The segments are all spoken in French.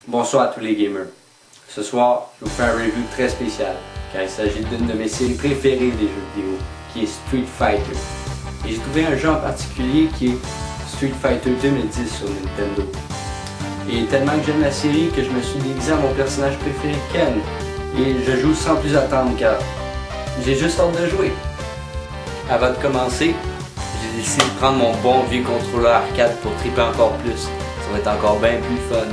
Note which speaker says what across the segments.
Speaker 1: Bonsoir à tous les gamers. Ce soir, je vous fais un review très spécial, car il s'agit d'une de mes séries préférées des jeux vidéo, qui est Street Fighter. Et j'ai trouvé un jeu en particulier qui est Street Fighter 2010 sur Nintendo. Et tellement que j'aime la série que je me suis déguisé à mon personnage préféré Ken. Et je joue sans plus attendre car j'ai juste hâte de jouer. Avant de commencer, j'ai décidé de prendre mon bon vieux contrôleur arcade pour triper encore plus. Ça va être encore bien plus fun.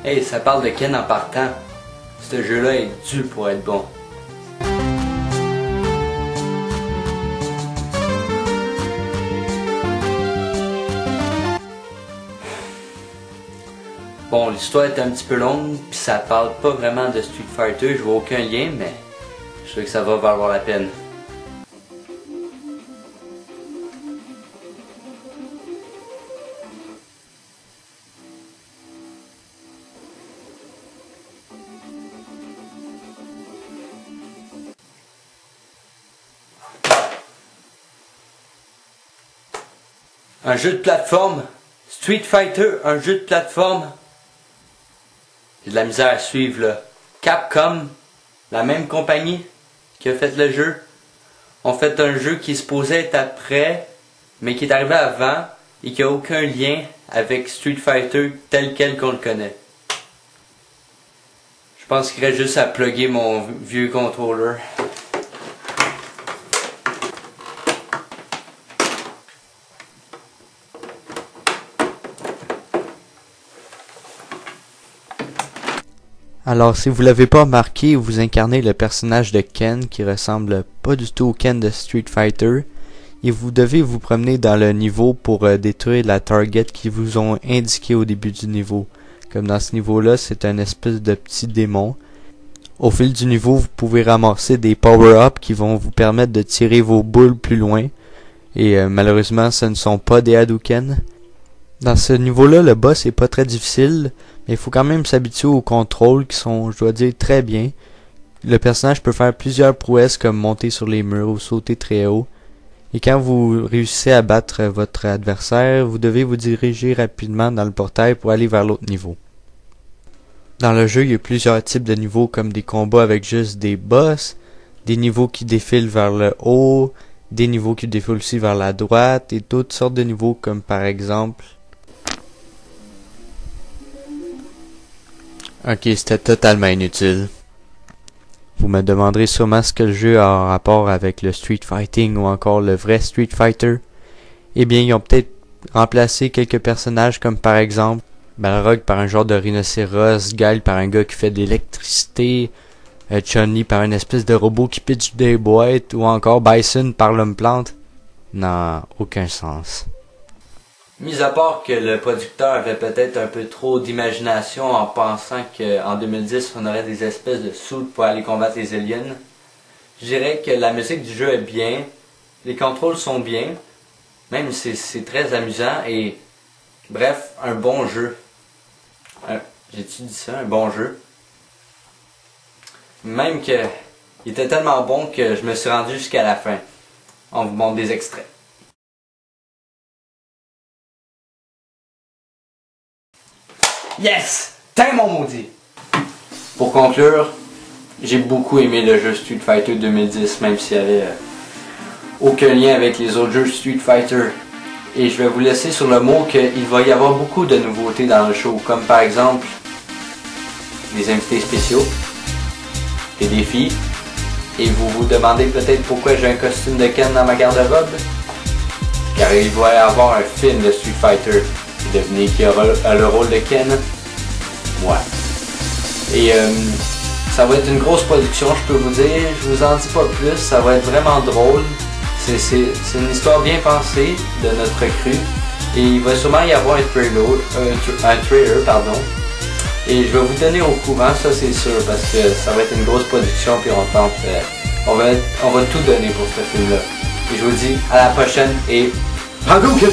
Speaker 1: Hey, ça parle de Ken en partant. Ce jeu-là est dû pour être bon. Bon, l'histoire est un petit peu longue, puis ça parle pas vraiment de Street Fighter, je vois aucun lien, mais je suis sûr que ça va valoir la peine. Un jeu de plateforme? Street Fighter, un jeu de plateforme? J'ai de la misère à suivre là. Capcom, la même compagnie qui a fait le jeu, ont fait un jeu qui est supposé être après, mais qui est arrivé avant et qui a aucun lien avec Street Fighter tel quel qu'on le connaît. Je pense qu'il reste juste à plugger mon vieux contrôleur.
Speaker 2: Alors, si vous l'avez pas remarqué, vous incarnez le personnage de Ken qui ressemble pas du tout au Ken de Street Fighter et vous devez vous promener dans le niveau pour détruire la target qu'ils vous ont indiqué au début du niveau. Comme dans ce niveau-là, c'est un espèce de petit démon. Au fil du niveau, vous pouvez ramasser des power-ups qui vont vous permettre de tirer vos boules plus loin et malheureusement, ce ne sont pas des Hadouken. Dans ce niveau-là, le boss est pas très difficile, mais il faut quand même s'habituer aux contrôles qui sont, je dois dire, très bien. Le personnage peut faire plusieurs prouesses comme monter sur les murs ou sauter très haut. Et quand vous réussissez à battre votre adversaire, vous devez vous diriger rapidement dans le portail pour aller vers l'autre niveau. Dans le jeu, il y a plusieurs types de niveaux comme des combats avec juste des boss, des niveaux qui défilent vers le haut, des niveaux qui défilent aussi vers la droite et d'autres sortes de niveaux comme par exemple... Ok, c'était totalement inutile. Vous me demanderez sûrement ce que le jeu a en rapport avec le Street Fighting ou encore le vrai Street Fighter. Eh bien, ils ont peut-être remplacé quelques personnages comme par exemple Balrog par un genre de rhinocéros, Guile par un gars qui fait de l'électricité, Chun-Li par une espèce de robot qui pitche des boîtes ou encore Bison par l'homme-plante. Non, aucun sens.
Speaker 1: Mis à part que le producteur avait peut-être un peu trop d'imagination en pensant qu'en 2010 on aurait des espèces de suits pour aller combattre les aliens, je dirais que la musique du jeu est bien, les contrôles sont bien, même c'est très amusant et bref, un bon jeu. J'ai-tu dit ça? Un bon jeu? Même que il était tellement bon que je me suis rendu jusqu'à la fin. On vous montre des extraits. Yes! T'es mon maudit! Pour conclure, j'ai beaucoup aimé le jeu Street Fighter 2010, même s'il n'y avait aucun lien avec les autres jeux Street Fighter. Et je vais vous laisser sur le mot qu'il va y avoir beaucoup de nouveautés dans le show, comme par exemple des invités spéciaux, des défis, et vous vous demandez peut-être pourquoi j'ai un costume de Ken dans ma garde-robe? Car il va y avoir un film de Street Fighter. Devinez qui aura le rôle de Ken? Moi. Et ça va être une grosse production, je peux vous dire. Je vous en dis pas plus, ça va être vraiment drôle. C'est une histoire bien pensée de notre recrue. Et il va sûrement y avoir un trailer, Et je vais vous tenir au courant, ça c'est sûr, parce que ça va être une grosse production, puis on va tout donner pour ce film-là. Et je vous dis à la prochaine et Hadouken!